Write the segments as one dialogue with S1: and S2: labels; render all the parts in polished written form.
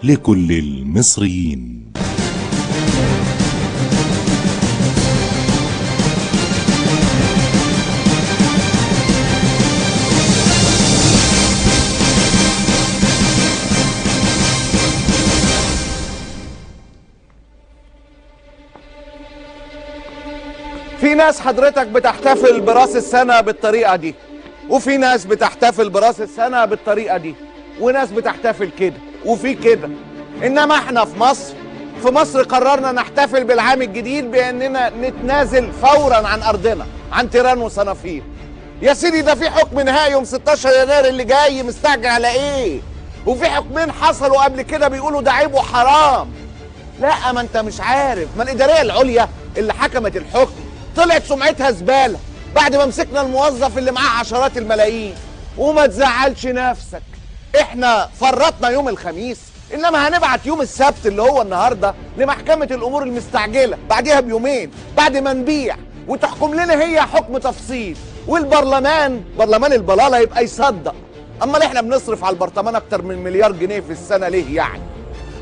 S1: لكل المصريين.
S2: في ناس حضرتك بتحتفل براس السنة بالطريقة دي، وفي ناس بتحتفل براس السنة بالطريقة دي، وناس بتحتفل كده وفي كده. إنما احنا في مصر قررنا نحتفل بالعام الجديد بأننا نتنازل فورا عن أرضنا، عن تيران وصنافير. يا سيدي ده في حكم نهائي يوم 16 يناير اللي جاي، مستعجل على إيه؟ وفي حكمين حصلوا قبل كده بيقولوا ده عيب وحرام. لا، ما انت مش عارف، ما الإدارية العليا اللي حكمت الحكم طلعت سمعتها زبالة بعد ما مسكنا الموظف اللي معاه عشرات الملايين. وما تزعلش نفسك، احنا فرطنا يوم الخميس، انما هنبعت يوم السبت اللي هو النهارده لمحكمة الامور المستعجلة بعدها بيومين، بعد ما نبيع وتحكم لنا هي حكم تفصيل، والبرلمان برلمان البلالة يبقى يصدق. امال احنا بنصرف على البرطمان اكتر من مليار جنيه في السنة ليه يعني؟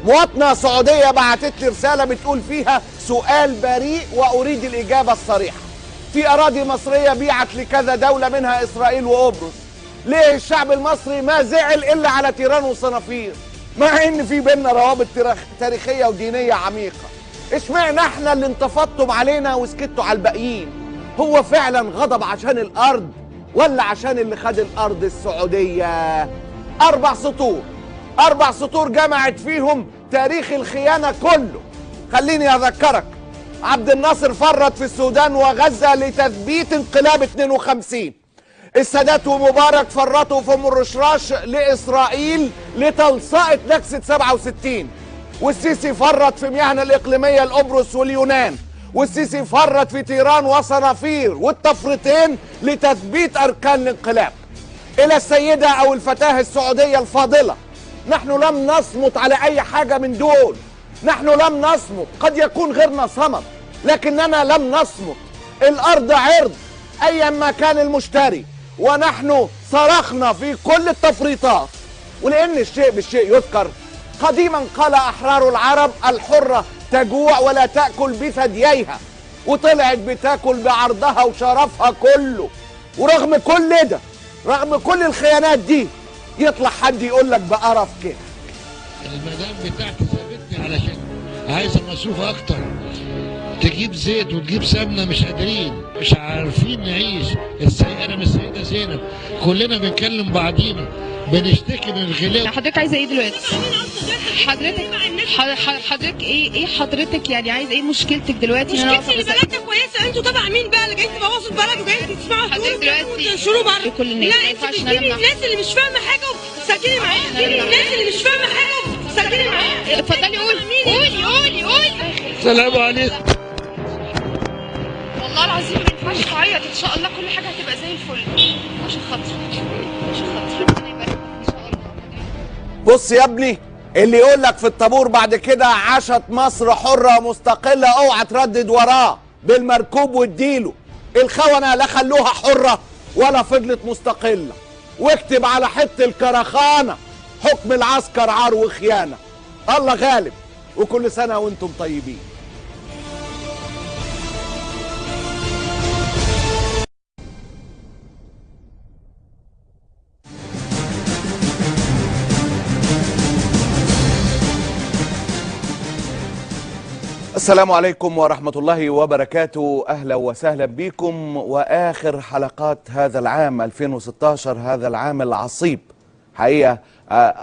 S2: مواطنة سعودية بعتت لي رسالة بتقول فيها سؤال بريء وأريد الإجابة الصريحة. في أراضي مصرية بيعت لكذا دولة منها إسرائيل وقبرص. ليه الشعب المصري ما زعل إلا على تيران وصنافير مع إن في بيننا روابط تاريخية ودينية عميقة؟ اشمعنى احنا اللي انتفضتم علينا وسكتوا على الباقيين؟ هو فعلا غضب عشان الأرض ولا عشان اللي خد الأرض السعودية؟ 4 سطور جمعت فيهم تاريخ الخيانة كله. خليني أذكرك، عبد الناصر فرط في السودان وغزة لتثبيت انقلاب 52. السادات ومبارك فرطوا في ام الرشراش لإسرائيل لتلصقة نكسة 67. والسيسي فرط في مياهنا الإقليمية لقبرص واليونان. والسيسي فرط في تيران وصنافير، والتفريطين لتثبيت أركان الانقلاب. إلى السيدة أو الفتاة السعودية الفاضلة، نحن لم نصمت على أي حاجة من دول. نحن لم نصمت، قد يكون غيرنا صمت لكننا لم نصمت. الأرض عرض أيا ما كان المشتري، ونحن صرخنا في كل التفريطات. ولأن الشيء بالشيء يذكر، قديما قال أحرار العرب الحرة تجوع ولا تأكل بثدييها، وطلعت بتاكل بعرضها وشرفها كله. ورغم كل ده، رغم كل الخيانات دي، يطلع حد يقول لك بقرف كده.
S3: المدام بتاعتي سابتني علشان عايزه مصروف اكتر، تجيب زيت وتجيب سمنه، مش قادرين، مش عارفين نعيش. انا من السيده زينب، كلنا بنكلم بعضينا، بنشتكي من الغلاء.
S4: حضرتك عايزه ايه دلوقتي؟ حضرتك ايه حضرتك يعني عايزه ايه؟ مشكلتك دلوقتي؟
S5: مشكلتي ان بلدنا كويسه، انتوا تبع مين بقى اللي جايين تبوظوا البلد وجايين تسمعوا وتنشروا بره؟
S4: كل الناس.
S5: لا، انت بتجيبي الناس اللي مش فاهمه حاجه وتسجلي معاها، بتجيبي الناس اللي مش فاهمه حاجه وتسجلي معاها.
S4: اتفضلي قولي.
S3: السلام عليكم.
S4: والله العظيم ما ينفعش تعيط، ان شاء الله كل حاجه هتبقى زي الفل. عشان خاطري ربنا يبارك ان شاء الله.
S2: بص يا ابني، اللي يقول لك في الطابور بعد كده عاشت مصر حرة مستقلة، اوعى تردد وراه بالمركوب واديله. الخونة لا خلوها حرة ولا فضلت مستقلة. واكتب على حت الكرخانة حكم العسكر عار وخيانة. الله غالب، وكل سنة وانتم طيبين. السلام عليكم ورحمة الله وبركاته. أهلا وسهلا بكم وآخر حلقات هذا العام 2016، هذا العام العصيب حقيقة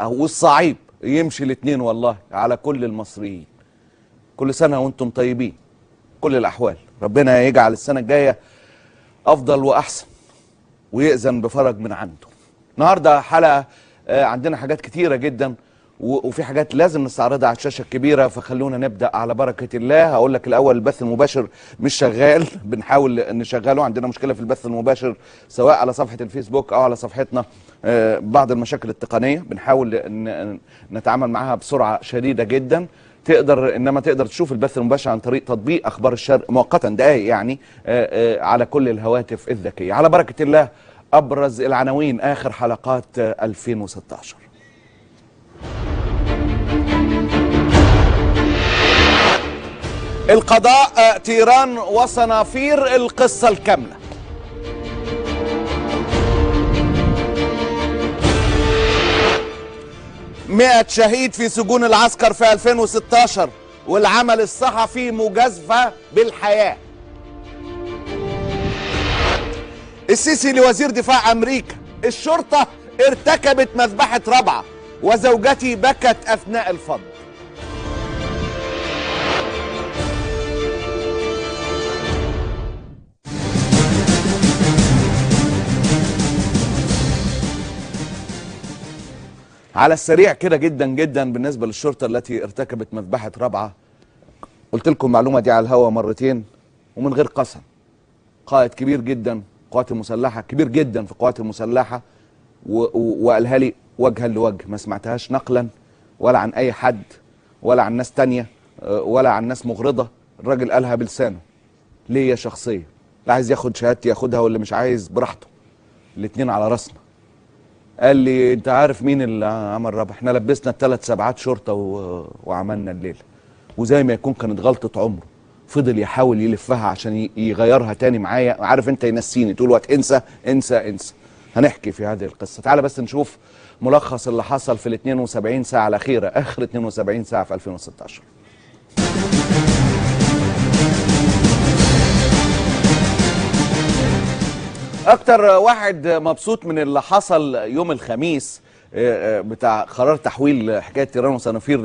S2: والصعيب، يمشي الاثنين والله على كل المصريين. كل سنة وانتم طيبين، كل الأحوال. ربنا يجعل السنة الجاية أفضل وأحسن ويأذن بفرج من عنده. النهاردة حلقة عندنا حاجات كتيرة جدا، وفي حاجات لازم نستعرضها على الشاشه الكبيره، فخلونا نبدا على بركه الله. هقول لك الاول، البث المباشر مش شغال، بنحاول نشغله، عندنا مشكله في البث المباشر سواء على صفحه الفيسبوك او على صفحتنا. بعض المشاكل التقنيه بنحاول نتعامل معها بسرعه شديده جدا. تقدر تشوف البث المباشر عن طريق تطبيق اخبار الشرق مؤقتا، دقائق يعني، على كل الهواتف الذكيه. على بركه الله، ابرز العناوين اخر حلقات 2016. القضاء تيران وصنافير، القصة الكاملة. مئة شهيد في سجون العسكر في 2016 والعمل الصحفي مجازفة بالحياة. السيسي لوزير دفاع أمريكا: الشرطة ارتكبت مذبحة رابعة وزوجتي بكت أثناء الفض. على السريع كده جدا جدا بالنسبة للشرطة التي ارتكبت مذبحة رابعة، قلت لكم المعلومة دي على الهوا مرتين ومن غير قسم. قائد كبير جدا قوات المسلحة، كبير جدا في القوات المسلحة، وقالها لي وجها لوجه، ما سمعتهاش نقلا ولا عن اي حد ولا عن ناس تانية ولا عن ناس مغرضة. الراجل قالها بلسانه ليا شخصية، اللي عايز ياخد شهادتي ياخدها واللي مش عايز براحته، الاتنين على راسنا. قال لي انت عارف مين اللي عمل رابعة؟ احنا لبسنا ال3 سبعات شرطة وعملنا الليلة. وزي ما يكون كانت غلطة عمره، فضل يحاول يلفها عشان يغيرها تاني معايا. عارف انت ينسيني طول الوقت انسى انسى انسى. هنحكي في هذه القصة. تعال بس نشوف ملخص اللي حصل في ال 72 ساعة الأخيرة، آخر 72 ساعة في 2016. أكتر واحد مبسوط من اللي حصل يوم الخميس بتاع قرار تحويل حكاية تيران وصنافير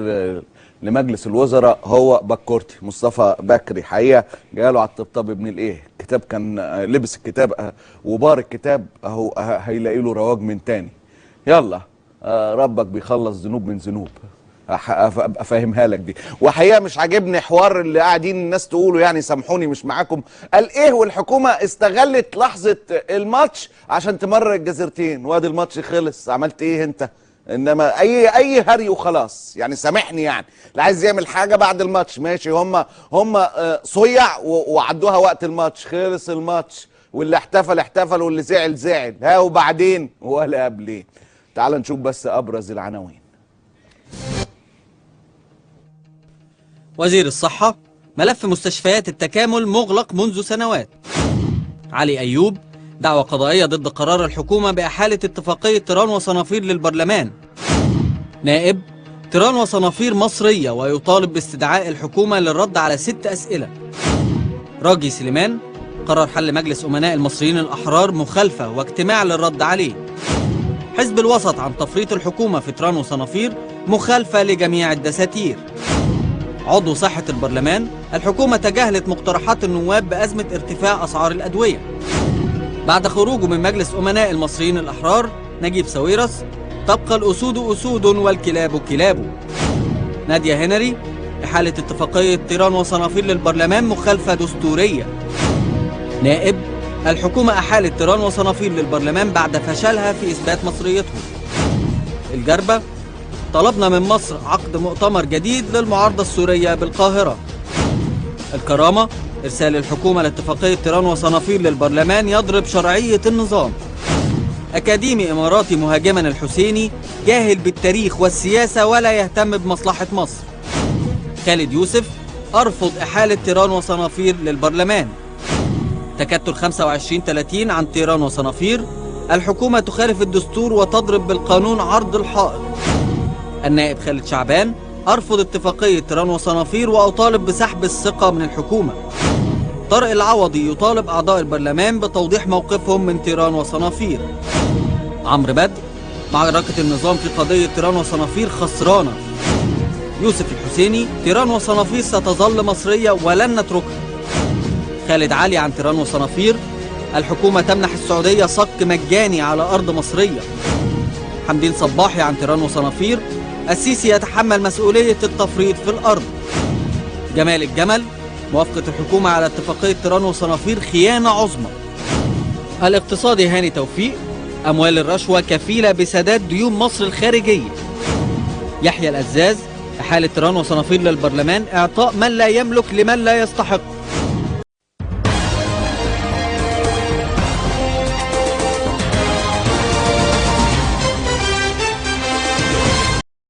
S2: لمجلس الوزراء هو بكورتي مصطفى بكري. حقيقة جاله على الطبطب ابن الايه، الكتاب كان لبس الكتاب وبار الكتاب اهو، هيلاقي له رواج من تاني. يلا ربك بيخلص ذنوب من ذنوب، افهمها لك دي. وحقيقة مش عاجبني حوار اللي قاعدين الناس تقولوا يعني سامحوني مش معاكم. قال ايه والحكومة استغلت لحظة الماتش عشان تمرر الجزيرتين، وادي الماتش خلص، عملت ايه انت؟ انما اي هري وخلاص يعني. سامحني يعني، اللي عايز يعمل حاجه بعد الماتش ماشي، هم صيع وعدوها وقت الماتش، خلص الماتش، واللي احتفل واللي زعل ها، وبعدين ولا قبلين. تعال نشوف بس ابرز العناوين.
S6: وزير الصحة: ملف مستشفيات التكامل مغلق منذ سنوات. علي أيوب: دعوى قضائية ضد قرار الحكومة بإحالة اتفاقية تيران وصنافير للبرلمان. نائب: تيران وصنافير مصرية ويطالب باستدعاء الحكومة للرد على 6 أسئلة. راجي سليمان: قرار حل مجلس أمناء المصريين الأحرار مخالفة واجتماع للرد عليه. حزب الوسط: عن تفريط الحكومة في تيران وصنافير مخالفة لجميع الدساتير. عضو صحة البرلمان: الحكومة تجاهلت مقترحات النواب بأزمة ارتفاع أسعار الأدوية. بعد خروجه من مجلس أمناء المصريين الأحرار، نجيب ساويرس: تبقى الأسود أسود والكلاب كلاب. نادية هنري: إحالة اتفاقية تيران وصنافير للبرلمان مخالفة دستورية. نائب: الحكومة أحالت تيران وصنافير للبرلمان بعد فشلها في إثبات مصريتهم. الجربة: طلبنا من مصر عقد مؤتمر جديد للمعارضة السورية بالقاهرة. الكرامة: إرسال الحكومة لاتفاقية تيران وصنافير للبرلمان يضرب شرعية النظام. أكاديمي إماراتي مهاجما الحسيني: جاهل بالتاريخ والسياسة ولا يهتم بمصلحة مصر. خالد يوسف: أرفض إحالة تيران وصنافير للبرلمان. تكتل 25/30 عن تيران وصنافير: الحكومة تخالف الدستور وتضرب بالقانون عرض الحائط. النائب خالد شعبان: أرفض اتفاقية تيران وصنافير وأطالب بسحب الثقة من الحكومة. طارق العوضي: يطالب أعضاء البرلمان بتوضيح موقفهم من تيران وصنافير. عمرو بدر: معركة النظام في قضية تيران وصنافير خسرانة. يوسف الحسيني: تيران وصنافير ستظل مصرية ولن نتركها. خالد علي عن تيران وصنافير: الحكومة تمنح السعودية صك مجاني على أرض مصرية. حمدين صباحي عن تيران وصنافير: السيسي يتحمل مسؤولية التفريط في الأرض. جمال الجمل: موافقة الحكومة على اتفاقية تيران وصنافير خيانة عظمى. الاقتصادي هاني توفيق: أموال الرشوة كفيلة بسداد ديون مصر الخارجية. يحيى الأزاز: إحالة تيران وصنافير للبرلمان إعطاء من لا يملك لمن لا يستحق.